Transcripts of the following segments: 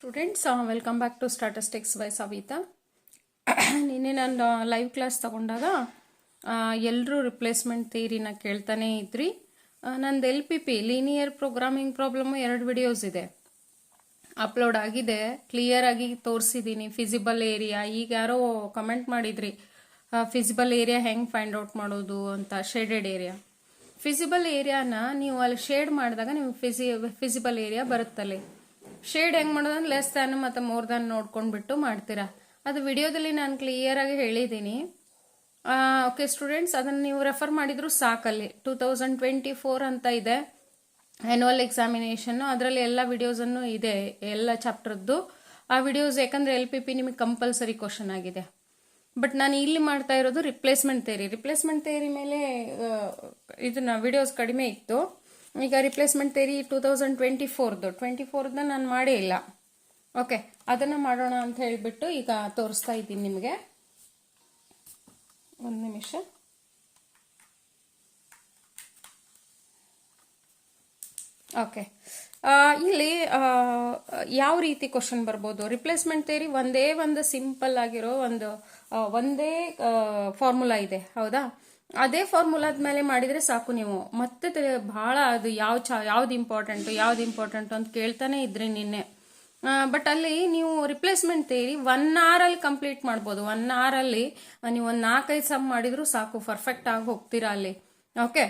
Students welcome back to statistics by Savita. ನಿನ್ನೆ ನಾನು live class ತಗೊಂಡಾಗ ಎಲ್ಲರೂ ರಿಪ್ಲೇಸ್ಮೆಂಟ್ ಥಿಯರಿನ ಕೇಳ್ತಾನೆ ಇದ್ರಿ. ನಂದು LPP linear programming problem 2 videos ಇದೆ, ಅಪ್ಲೋಡ್ ಆಗಿದೆ, ಕ್ಲಿಯರ್ ಆಗಿ ತೋರಿಸಿದ್ದೀನಿ. ಫಿಸಿಬಲ್ ಏರಿಯಾ, ಈಗ ಯಾರೋ ಕಮೆಂಟ್ ಮಾಡಿದ್ರಿ ಫಿಸಿಬಲ್ ಏರಿಯಾ ಹೆಂಗೆ ಫೈಂಡ್ ಔಟ್ ಮಾಡೋದು ಅಂತ. ಶೇಡೆಡ್ ಏರಿಯಾ, ಫಿಸಿಬಲ್ ಏರಿಯಾನ ನೀವು ಅಲ್ಲಿ ಶೇಡ್ ಮಾಡಿದಾಗ ನಿಮ್ಗೆ ಫಿಸಿಬಲ್ ಏರಿಯಾ ಬರುತ್ತಲ್ಲಿ. ಶೇಡ್ ಹೆಂಗೆ ಮಾಡೋದಂದ್ರೆ ಲೆಸ್ ದ್ಯಾನ್ ಮತ್ತು ಮೋರ್ ದ್ಯಾನ್ ನೋಡ್ಕೊಂಡ್ಬಿಟ್ಟು ಮಾಡ್ತೀರಾ. ಅದು ವಿಡಿಯೋದಲ್ಲಿ ನಾನು ಕ್ಲಿಯರ್ ಆಗಿ ಹೇಳಿದ್ದೀನಿ. ಓಕೆ ಸ್ಟೂಡೆಂಟ್ಸ್, ಅದನ್ನು ನೀವು ರೆಫರ್ ಮಾಡಿದ್ರು ಸಾಕಲ್ಲಿ. 2024 ಅಂತ ಇದೆ ಆ್ಯನ್ಯುವಲ್ ಎಕ್ಸಾಮಿನೇಷನ್ನು, ಅದರಲ್ಲಿ ಎಲ್ಲ ವಿಡಿಯೋಸನ್ನು ಇದೆ, ಎಲ್ಲ ಚಾಪ್ಟರ್ದು ಆ ವಿಡಿಯೋಸ್. ಯಾಕಂದರೆ LPP ನಿಮಗೆ ಕಂಪಲ್ಸರಿ ಕ್ವಶನ್ ಆಗಿದೆ. ಬಟ್ ನಾನು ಇಲ್ಲಿ ಮಾಡ್ತಾ ಇರೋದು ರಿಪ್ಲೇಸ್ಮೆಂಟ್ ಥಿಯರಿ ಮೇಲೆ ಇದನ್ನ ವಿಡಿಯೋಸ್ ಕಡಿಮೆ ಇತ್ತು. ಈಗ ರಿಪ್ಲೇಸ್ಮೆಂಟ್ ಥಿಯರಿ 2024 ನಾನು ಮಾಡೇ ಇಲ್ಲ. ಓಕೆ, ಅದನ್ನು ಮಾಡೋಣ ಅಂತ ಹೇಳಿಬಿಟ್ಟು ಈಗ ತೋರಿಸ್ತಾ ಇದ್ದೀನಿ ನಿಮಗೆ. ಒಂದು ನಿಮಿಷ. ಓಕೆ, ಇಲ್ಲಿ ಯಾವ ರೀತಿ ಕ್ವಶನ್ ಬರ್ಬೋದು. ರಿಪ್ಲೇಸ್ಮೆಂಟ್ ಥಿಯರಿ ಒಂದು ಸಿಂಪಲ್ ಆಗಿರೋ ಒಂದೇ ಫಾರ್ಮುಲಾ ಇದೆ, ಹೌದಾ? ಅದೇ ಫಾರ್ಮುಲಾದ ಮೇಲೆ ಮಾಡಿದರೆ ಸಾಕು. ನೀವು ಮತ್ತೆ ಬಹಳ ಅದು ಯಾವ್ದು ಇಂಪಾರ್ಟೆಂಟು ಅಂತ ಕೇಳ್ತಾನೆ ಇದ್ರಿ ನಿನ್ನೆ. ಬಟ್ ಅಲ್ಲಿ ನೀವು ರಿಪ್ಲೇಸ್ಮೆಂಟ್ ಥಿಯರಿ 1 hour ಅಲ್ಲಿ ಕಂಪ್ಲೀಟ್ ಮಾಡ್ಬೋದು. 1 hour ಅಲ್ಲಿ ನೀವು ಒಂದು 4-5 ಸಮ್ ಮಾಡಿದ್ರು ಸಾಕು, ಪರ್ಫೆಕ್ಟ್ ಆಗಿ ಹೋಗ್ತೀರಾ ಅಲ್ಲಿ. ಓಕೆ,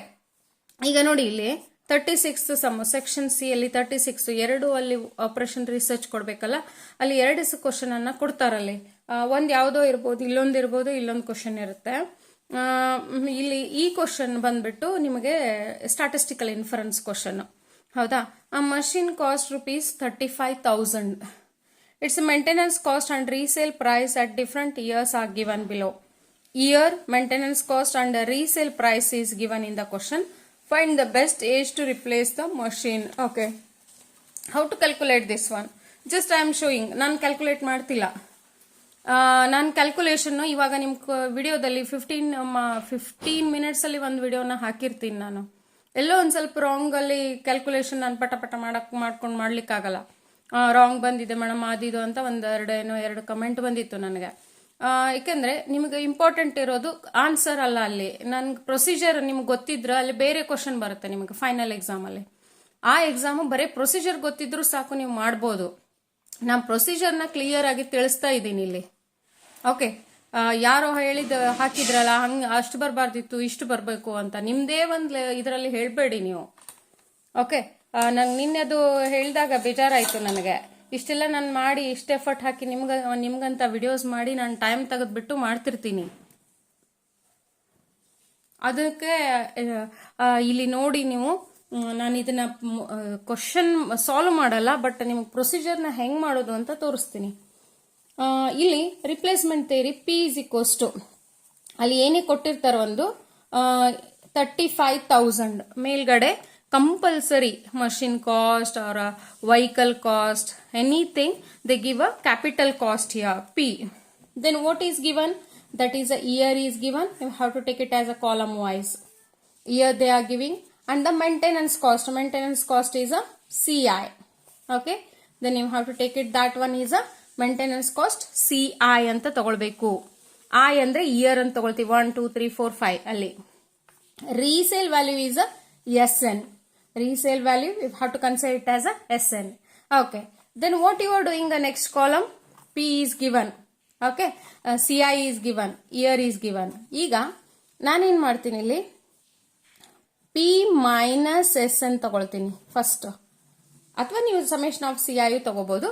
ಈಗ ನೋಡಿ ಇಲ್ಲಿ 36 ಸಮ್ ಸೆಕ್ಷನ್ C ಅಲ್ಲಿ 36 2 ಅಲ್ಲಿ ಆಪರೇಷನ್ ರಿಸರ್ಚ್ ಕೊಡ್ಬೇಕಲ್ಲ, ಅಲ್ಲಿ 2 ಕ್ವಶನ್ ಅನ್ನ ಕೊಡ್ತಾರಲ್ಲಿ. ಒಂದು ಯಾವುದೋ ಇರ್ಬೋದು, ಇಲ್ಲೊಂದು ಕ್ವಶನ್ ಇರುತ್ತೆ. ಇಲ್ಲಿ ಈ ಕ್ವಶನ್ ಬಂದ್ಬಿಟ್ಟು ನಿಮಗೆ ಸ್ಟಾಟಿಸ್ಟಿಕಲ್ ಇನ್ಫರೆನ್ಸ್ ಕ್ವಶನ್, ಹೌದಾ? ಆ machine cost ₹35,000. It's maintenance cost and resale price at different years are given below. Year, maintenance cost and resale price is given in the question. Find the best age to replace the machine. Okay, how to calculate this one? Just I am showing. ನಾನು calculate ಮಾಡ್ತಿಲ್ಲ. ನಾನು calculation ಇವಾಗ ನಿಮ್ಮ ವಿಡಿಯೋದಲ್ಲಿ 15 minutes ಅಲ್ಲಿ ಒಂದು ವಿಡಿಯೋನ ಹಾಕಿರ್ತೀನಿ. ನಾನು ಎಲ್ಲೋ ಒಂದು ಸ್ವಲ್ಪ ರಾಂಗ್ ಅಲ್ಲಿ ಕ್ಯಾಲ್ಕುಲೇಷನ್ ನಾನು ಪಟ ಮಾಡ್ಕೊಂಡು ಮಾಡ್ಲಿಕ್ಕಾಗಲ್ಲ. ರಾಂಗ್ ಬಂದಿದೆ ಮೇಡಮ್ ಆದಿದು ಅಂತ ಎರಡು ಕಮೆಂಟ್ ಬಂದಿತ್ತು ನನಗೆ. ಯಾಕೆಂದ್ರೆ ನಿಮಗೆ ಇಂಪಾರ್ಟೆಂಟ್ ಇರೋದು ಆನ್ಸರ್ ಅಲ್ಲ. ಅಲ್ಲಿ ನನ್ಗೆ ಪ್ರೊಸೀಜರ್ ನಿಮ್ಗೆ ಗೊತ್ತಿದ್ರೆ ಅಲ್ಲಿ ಬೇರೆ ಕ್ವಶನ್ ಬರುತ್ತೆ ನಿಮಗೆ ಫೈನಲ್ ಎಕ್ಸಾಮ್ ಅಲ್ಲಿ. ಆ ಎಕ್ಸಾಮು ಬರೀ ಪ್ರೊಸೀಜರ್ ಗೊತ್ತಿದ್ರು ಸಾಕು, ನೀವು ಮಾಡ್ಬೋದು. ನಾನು ಪ್ರೊಸೀಜರ್ನ ಕ್ಲಿಯರ್ ಆಗಿ ತಿಳಿಸ್ತಾ ಇದ್ದೀನಿ ಇಲ್ಲಿ. ಓಕೆ, ಯಾರೋ ಹಾಕಿದ್ರಲ್ಲ ಹಂಗೆ ಅಷ್ಟು ಬರಬಾರ್ದಿತ್ತು, ಇಷ್ಟು ಬರಬೇಕು ಅಂತ ನಿಮ್ದೇ ಒಂದು ಇದರಲ್ಲಿ ಹೇಳಬೇಡಿ ನೀವು. ಓಕೆ, ನಂಗೆ ನಿನ್ನೆ ಅದು ಹೇಳಿದಾಗ ಬೇಜಾರಾಯಿತು ನನಗೆ. ಇಷ್ಟೆಲ್ಲ ನಾನು ಮಾಡಿ ಇಷ್ಟು ಎಫರ್ಟ್ ಹಾಕಿ ನಿಮ್ಗಂತ ವಿಡಿಯೋಸ್ ಮಾಡಿ ನಾನು ಟೈಮ್ ತೆಗೆದ್ಬಿಟ್ಟು ಮಾಡ್ತಿರ್ತೀನಿ. ಅದಕ್ಕೆ ಇಲ್ಲಿ ನೋಡಿ ನೀವು, ನಾನು ಇದನ್ನ ಕ್ವಶನ್ ಸಾಲ್ವ್ ಮಾಡಲ್ಲ, ಬಟ್ ನಿಮ್ಗೆ ಪ್ರೊಸೀಜರ್ನ ಹೆಂಗೆ ಮಾಡೋದು ಅಂತ ತೋರಿಸ್ತೀನಿ. ಇಲ್ಲಿ ರಿಪ್ಲೇಸ್ಮೆಂಟ್ ಥಿಯರಿ P= ಅಲ್ಲಿ ಏನೇ ಕೊಟ್ಟಿರ್ತಾರೋ ಒಂದು 35,000 ಮೇಲ್ಗಡೆ compulsory machine cost or vehicle cost, anything they give a capital cost here P. Then what is given? That is a year is given. You have to take it as a column wise. Year they are giving, and the maintenance cost is a CI. Okay, then you have to take it, that one is a maintenance cost CI ಅಂತ ತಗೊಳ್ಬೇಕು. I ಅಂದ್ರೆ year ಅಂತ ತಗೊಳ್ತೀವಿ, 1 2 3 4 5 ಅಲ್ಲಿ. Resale value is a SN. Resale value, you have to consider it as a SN. Okay, then what you are doing, the next column P is given. Okay, CI is given, year is given. ಈಗ ನಾನೇನ್ ಮಾಡ್ತೀನಿ ಇಲ್ಲಿ P minus SN ತಗೊಳ್ತೀನಿ first, ಅಥವಾ ನೀವು summation of CI ತಗೋಬಹುದು.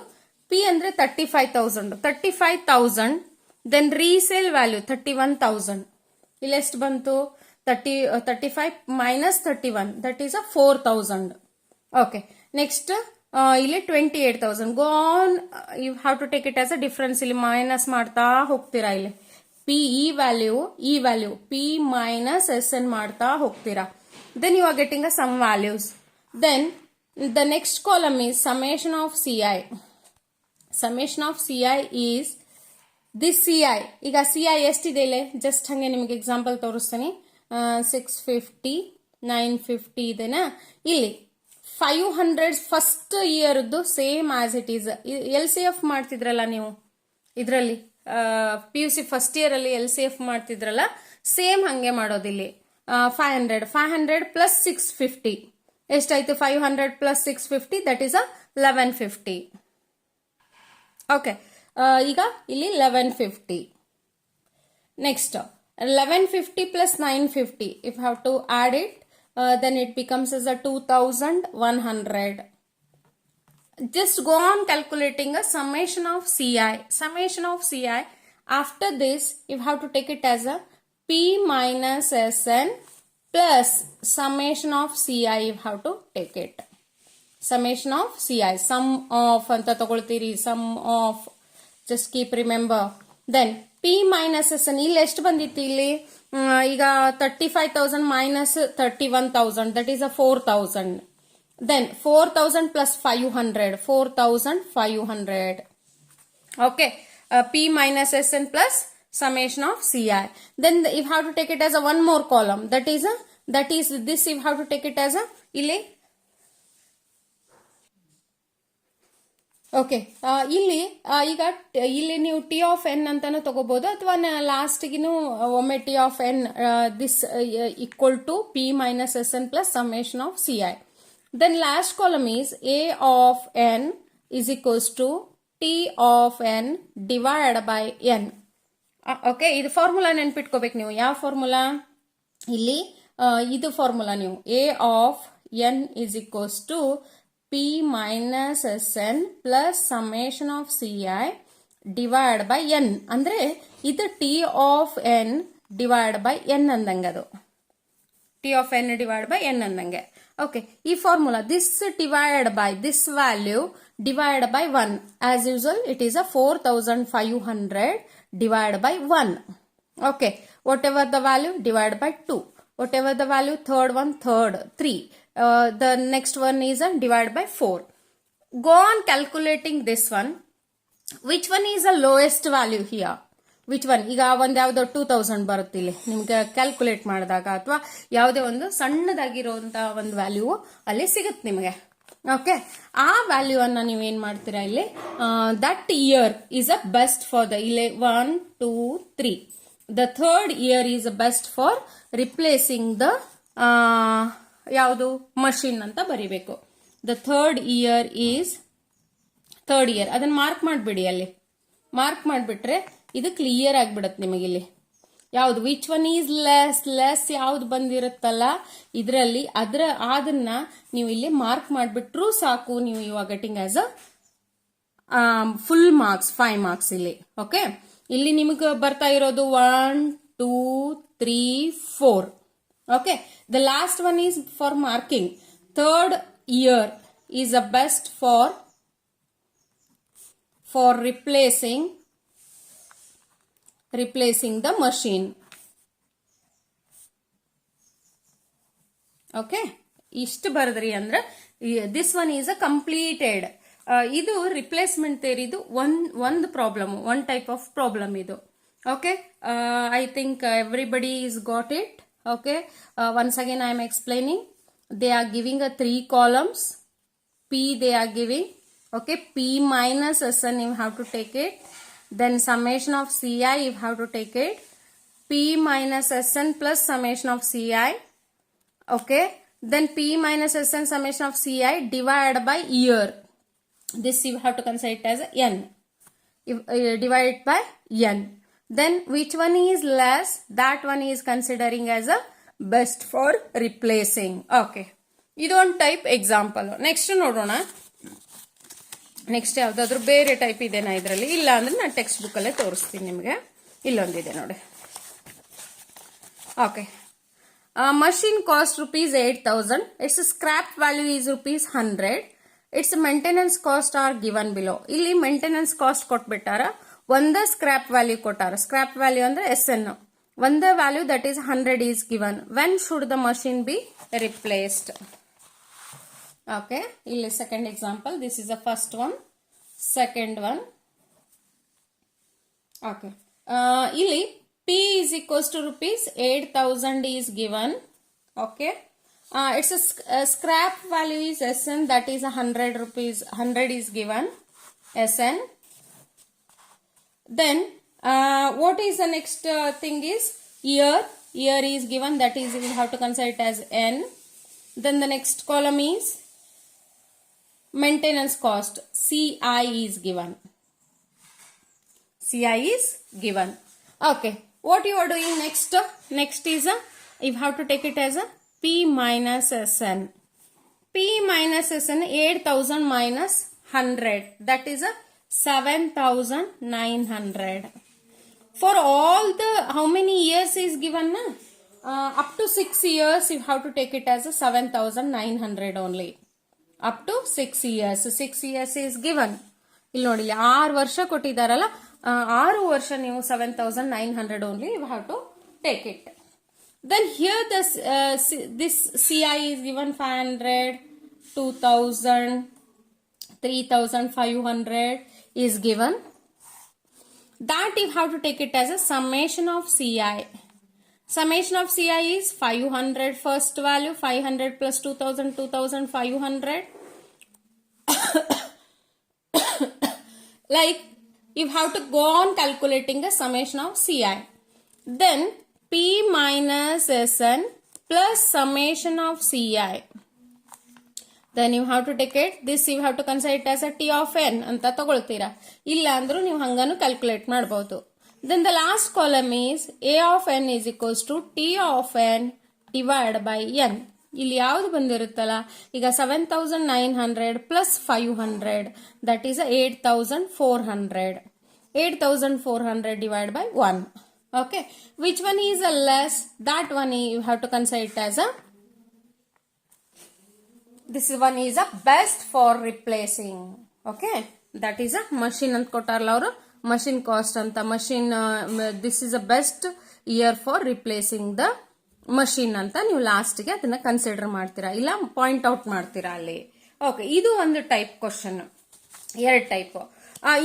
P ಅಂದ್ರೆ 35,000. Then resale value 31,000. ಇಲ್ಲಿ ಎಷ್ಟು ಬಂತು? 35 minus 31, that is a 4,000. Okay, next ಇಲ್ಲಿ 28,000. Go on, you have to take it as a difference. ಇಲ್ಲಿ ಮೈನಸ್ ಮಾಡ್ತಾ ಹೋಗ್ತೀರಾ. ಇಲ್ಲಿ P ಈ ವ್ಯಾಲ್ಯೂ P minus SN ಮಾಡ್ತಾ ಹೋಗ್ತೀರಾ. Then you are getting a some values. Then the next column is summation of CI. Summation of CI is this CI. ಈಗ CI ಎಷ್ಟಿದೆ ಇಲ್ಲಿ ಜಸ್ಟ್ ಹಂಗೆ ನಿಮಗೆ ಎಕ್ಸಾಂಪಲ್ ತೋರಿಸ್ತೀನಿ. 650 950 ಇದೆನಾ. ಇಲ್ಲಿ 500 ಫಸ್ಟ್ ಇಯರ್ದು same as it is. LCF ಮಾಡ್ತಿದ್ರಲ್ಲ ನೀವು ಇದರಲ್ಲಿ PUC ಫಸ್ಟ್ ಇಯರ್ ಅಲ್ಲಿ LCF ಮಾಡ್ತಿದ್ರಲ್ಲ, ಸೇಮ್ ಹಂಗೆ ಮಾಡೋದಿಲ್ಲಿ. 500 ಪ್ಲಸ್ 650 ಎಷ್ಟಾಯ್ತು? 500 ಪ್ಲಸ್ 650 ದಟ್ ಈಸ್ 1150. ಓಕೆ, ಈಗ ಇಲ್ಲಿ 1150. Next 1150 plus 950. If you have to add it, then it becomes as a 2100. Just go on calculating a summation of CI. Summation of CI. After this, you have to take it as a P minus SN plus summation of CI. You have to take it. Summation of CI. Sum of anta tagoltiri. Sum of. Just keep remember. Then P minus SN. ಇಲ್ಲಿ ಎಷ್ಟು ಬಂದಿತ್ತು? ಇಲ್ಲಿ ಈಗ 35,000 minus 31,000. That is a 4,000. Then 4,000 plus 500. 4,500. Okay. P minus SN plus summation of CI. Then you have to take it as a one more column. That is this. You have to take it as a ಇಲ್ಲಿ. Okay, ಇಲ್ಲಿ ಈಗ ಇಲ್ಲಿ ನೀವು T of N ಅಂತಾನು ತಗೋಬಹುದು, ಅಥವಾ ಲಾಸ್ಟ್ಗಿನೂ ಒಮ್ಮೆ T of N this equal to P minus SN plus summation of CI. Then last column is A of N is equals to T of N divided by N. Okay, ಇದು formula ನೆನ್ಪಿಟ್ಕೋಬೇಕು ನೀವು. ಯಾವ formula? ಇಲ್ಲಿ ಇದು formula ನೀವು. A of N is equals to P minus SN plus summation of CI divided by N. ಅಂದ್ರೆ ಇದು T of N divided by N ಅಂದಂಗೆ, ಅದು T of N divided by N ಅಂದಂಗೆ. ಓಕೆ, ಈ formula this divided by this value divided by 1. As usual, it is a 4,500 divided by 1. Okay, whatever the value divided by 2. Whatever the value, third one, 3. The next one is divided by 4. Go on calculating this one. Which one is the lowest value here? Which one? ಈಗ ಒಂದು ಯಾವ್ದೋ 2000 ಬರುತ್ತೆ ಇಲ್ಲಿ ನಿಮ್ಗೆ calculate ಮಾಡಿದಾಗ, ಅಥವಾ ಯಾವುದೇ ಒಂದು ಸಣ್ಣದಾಗಿರುವಂತ ಒಂದು ವ್ಯಾಲ್ಯೂ ಅಲ್ಲಿ ಸಿಗುತ್ತೆ ನಿಮಗೆ. ಓಕೆ, ಆ ವ್ಯಾಲ್ಯೂ ಅನ್ನ ನೀವೇನ್ ಮಾಡ್ತೀರಾ ಇಲ್ಲಿ, that year is a best for the ಇಲ್ಲಿ 1, 2, 3. The third year is best for replacing the ಯಾವುದು ಮಷಿನ್ ಅಂತ ಬರಿಬೇಕು. The third year is third year. ಅದನ್ನ ಮಾರ್ಕ್ ಮಾಡಿಬಿಡಿ, ಅಲ್ಲಿ ಮಾರ್ಕ್ ಮಾಡಿಬಿಟ್ರೆ ಇದು ಕ್ಲಿಯರ್ ಆಗಿಬಿಡತ್ತೆ ನಿಮಗಿಲ್ಲಿ. ಯಾವುದು ವಿಚ್ ಒನ್ ಈಸ್ ಲೆಸ್ ಯಾವ್ದು ಬಂದಿರುತ್ತಲ್ಲ ಇದರಲ್ಲಿ ಅದನ್ನ ನೀವು ಇಲ್ಲಿ ಮಾರ್ಕ್ ಮಾಡಿಬಿಟ್ರು ಸಾಕು. ನೀವು you are getting as a full marks 5 marks ಇಲ್ಲಿ. ಓಕೆ, ಇಲ್ಲಿ ನಿಮಗೆ ಬರ್ತಾ ಇರೋದು 1, 2, 3, 4. Okay, the last one is for marking. Third year is the best for replacing the machine. Okay, ಇಷ್ಟು ಬರೆದ್ರಿ ಅಂದ್ರೆ this one is a completed. ಇದು replacement ಥಿಯರಿದು ಒಂದು problem, one type of problem ಇದು. Okay, I think everybody is got it. Okay, once again I am explaining. They are giving a 3 columns. P they are giving. Okay, P minus SN you have to take it. Then summation of CI you have to take it. P minus SN plus summation of CI. Okay, then P minus SN summation of CI divided by year. This you have to consider it as N. Divided by N. Then which one is less? That one is considering as a best for replacing. Okay, ಇದೊಂದು type example. Next ನೋಡೋಣ. Next ಯಾವ್ದಾದ್ರು ಬೇರೆ type ಇದೆನಾ ಇದರಲ್ಲಿ? ಇಲ್ಲ ಅಂದ್ರೆ ನಾನು text book ಅಲ್ಲೇ ತೋರಿಸ್ತೀನಿ ನಿಮಗೆ. ಇಲ್ಲೊಂದಿದೆ ನೋಡಿ. Okay, machine cost rupees 8,000. Its scrap value is rupees 100. Its maintenance cost are given below. ಇಲ್ಲಿ ಮೇಂಟೆನೆನ್ಸ್ ಕಾಸ್ಟ್ ಕೊಟ್ಬಿಟ್ಟಾರ, ಒಂದೇ ಸ್ಕ್ರಾಪ್ ವ್ಯಾಲ್ಯೂ ಕೊಟ್ಟಾರ. ಸ್ಕ್ರಾಪ್ ವ್ಯಾಲ್ಯೂ ಅಂದ್ರೆ SN. ಒಂದೇ value that is 100 is given. When should the machine be replaced? Okay, ಇಲ್ಲಿ second example. This is the first one, second one. Okay, ಇಲ್ಲಿ P is equals to rupees 8,000 is given. Okay, It's a scrap value is SN, that is 100 rupees, 100 is given SN. Then what is the next thing is year is given, that is we have to consider it as N. Then the next column is maintenance cost, CI is given. CI is given. Okay, what you are doing next? Next is you have to take it as a P minus SN. P minus SN, 8000 minus 100, that is a 7900. For all the, how many years is given? Up to 6 years you have to take it as a 7900 only. Up to 6 years. 6 years is given. ಇಲ್ಲಿ ನೋಡಿ 6 ವರ್ಷ ಕೊಟ್ಟಿದ್ದಾರಲ್ಲ, 6 ವರ್ಷ ನೀವು 7900 only you have to take it. Then here this CI is given 500, 2000, 3500 is given. That you have to take it as a summation of CI. Summation of CI is 500 first value, 500 plus 2000, 2500. Like you have to go on calculating the summation of CI. Then P minus SN plus summation of CI. Then you have to take it, this you have to consider it as a T of N ಅಂತ ತಗೊಳ್ತೀರಾ. ಇಲ್ಲ ಅಂದ್ರೂ ನೀವು ಹಂಗಾನು calculate ಮಾಡಬಹುದು. Then the last column is A of N is equals to T of N divided by N. ಇಲ್ಲಿ ಯಾವುದು ಬಂದಿರುತ್ತಲ್ಲ, ಈಗ 7900 plus 500, that is 8400. 8400 divided by 1. Okay, which one is a less? That one you have to consider it as a, this one is a best for replacing. Okay, that is a machine ant kotarla avaru, machine cost anta, machine this is a best year for replacing the machine anta ನೀವು last ಗೆ ಅದನ್ನ consider ಮಾಡ್ತೀರಾ, ಇಲ್ಲ point out ಮಾಡ್ತೀರಾ ಅಲ್ಲಿ. Okay, ಇದು ಒಂದು type question, ಎರಡು ಟೈಪ್.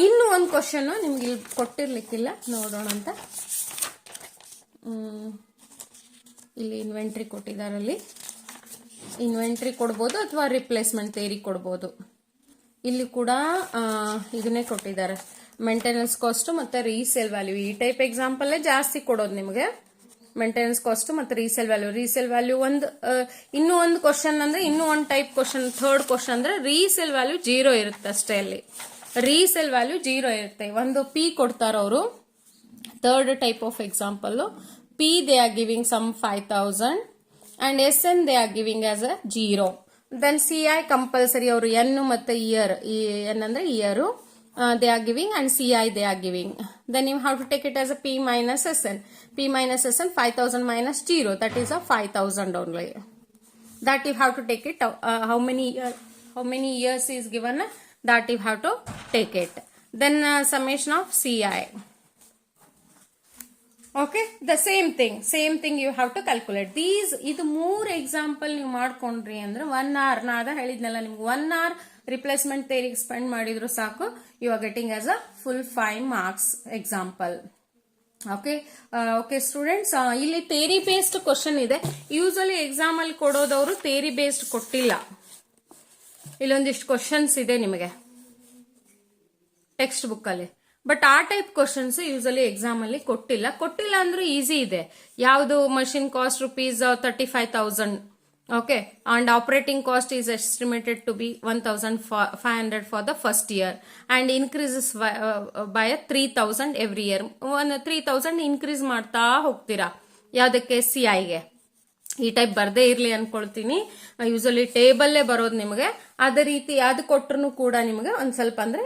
ಇನ್ನು ಒಂದು ಕ್ವಶನ್ ನಿಮ್ಗೆ ಇಲ್ಲಿ ಕೊಟ್ಟಿರ್ಲಿಕ್ಕಿಲ್ಲ, ನೋಡೋಣ ಅಂತ. ಇಲ್ಲಿ ಇನ್ವೆಂಟ್ರಿ ಕೊಟ್ಟಿದಾರಲ್ಲಿ, ಇನ್ವೆಂಟ್ರಿ ಕೊಡ್ಬೋದು ಅಥವಾ ರಿಪ್ಲೇಸ್ಮೆಂಟ್ ಥಿಯರಿ ಕೊಡ್ಬೋದು. ಇಲ್ಲಿ ಕೂಡ ಇದನ್ನೇ ಕೊಟ್ಟಿದ್ದಾರೆ, ಮೇಂಟೆನೆನ್ಸ್ ಕಾಸ್ಟ್ ಮತ್ತೆ ರೀಸೇಲ್ ವ್ಯಾಲ್ಯೂ. ಈ ಟೈಪ್ ಎಕ್ಸಾಂಪಲ್ ಜಾಸ್ತಿ ಕೊಡೋದು ನಿಮಗೆ, ಮೇಂಟೆನೆನ್ಸ್ ಕಾಸ್ಟ್ ಮತ್ತೆ ರೀಸೇಲ್ ವ್ಯಾಲ್ಯೂ. ರೀಸೇಲ್ ವ್ಯಾಲ್ಯೂ ಒಂದು, ಇನ್ನೂ ಒಂದು ಕ್ವಶನ್ ಅಂದ್ರೆ, ಇನ್ನೂ ಒಂದು ಟೈಪ್ ಕ್ವಶನ್, ಥರ್ಡ್ ಕ್ವಶನ್ ಅಂದ್ರೆ ರೀಸೇಲ್ ವ್ಯಾಲ್ಯೂ 0 ಇರುತ್ತೆ ಅಷ್ಟೇ. ಅಲ್ಲಿ ರೀಸೇಲ್ ವ್ಯಾಲ್ಯೂ 0 ಇರುತ್ತೆ. ಒಂದು ಪಿ ಕೊಡ್ತಾರ ಅವರು, third type of example. P they are giving some 5000 and SN they are giving as a 0. Then CI compulsory ಅವರು N ಮತ್ತೆ year, N ಅಂದ್ರೆ year, they are giving, and CI they are giving. Then you have to take it as a P minus SN. P minus SN 5000 minus 0, that is a 5000 only. That you have to take it. How many years is given? That you have to take it. Then summation of CI. Okay, the same thing you have to calculate. These ಇದು 3 example ನೀವು ಮಾಡ್ಕೊಂಡ್ರಿ ಅಂದ್ರೆ 1 hour, ನಾ ಅದ ಹೇಳಿದ್ನಲ್ಲ ನಿಮ್ಗೆ, 1 hour replacement ಥಿಯರಿಗೆ spend ಮಾಡಿದ್ರು ಸಾಕು, you are getting as a full 5 marks example. Okay okay students, ಇಲ್ಲಿ ಥಿಯರಿ ಬೇಸ್ಡ್ ಕ್ವಶನ್ ಇದೆ. ಯೂಶಲಿ ಎಕ್ಸಾಮ್ ಅಲ್ಲಿ ಕೊಡೋದವರು ಥಿಯರಿ ಬೇಸ್ಡ್ ಕೊಟ್ಟಿಲ್ಲ. ಇಲ್ಲೊಂದಿಷ್ಟು ಕ್ವಶನ್ಸ್ ಇದೆ ನಿಮಗೆ ಟೆಕ್ಸ್ಟ್ ಬುಕ್ ಅಲ್ಲಿ, ಬಟ್ ಆ ಟೈಪ್ ಕ್ವಶನ್ಸ್ ಯೂಶಲಿ ಎಕ್ಸಾಮ್ ಅಲ್ಲಿ ಕೊಟ್ಟಿಲ್ಲ. ಕೊಟ್ಟಿಲ್ಲ ಅಂದ್ರೆ ಈಸಿ ಇದೆ. ಯಾವುದು machine cost rupees 35,000. Okay, and operating cost is estimated to be 1500 for the first year and increases by 3000 every year. 3000 increase ಮಾಡ್ತಾ ಹೋಗ್ತೀರಾ. ಯಾವ್ದಕ್ಕೆ? CIಗೆ. ಈ ಟೈಪ್ ಬರ್ದೇ ಇರ್ಲಿ ಅನ್ಕೊಳ್ತೀನಿ. ಯೂಶಲಿ ಟೇಬಲ್ಲೇ ಬರೋದು ನಿಮಗೆ. ಅದೇ ರೀತಿ ಯಾವ್ದು ಕೊಟ್ರು ಕೂಡ ನಿಮಗೆ ಒಂದ್ ಸ್ವಲ್ಪ ಅಂದ್ರೆ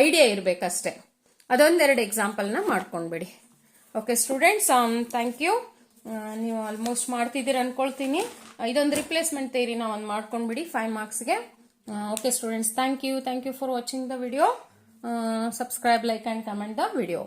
ಐಡಿಯಾ ಇರ್ಬೇಕಷ್ಟೇ. ಅದೊಂದೆರಡು ಎಕ್ಸಾಂಪಲ್ನ ಮಾಡ್ಕೊಂಡ್ಬಿಡಿ. Okay students, thank you. ನೀವು ಆಲ್ಮೋಸ್ಟ್ ಮಾಡ್ತಿದ್ದೀರ ಅನ್ಕೊಳ್ತೀನಿ. ಇದೊಂದು ರಿಪ್ಲೇಸ್ಮೆಂಟ್ ಥಿಯರಿನ ಒಂದು ಮಾಡ್ಕೊಂಡ್ಬಿಡಿ 5 marksಗೆ. Okay students, thank you for watching the video. Subscribe, like and comment the video.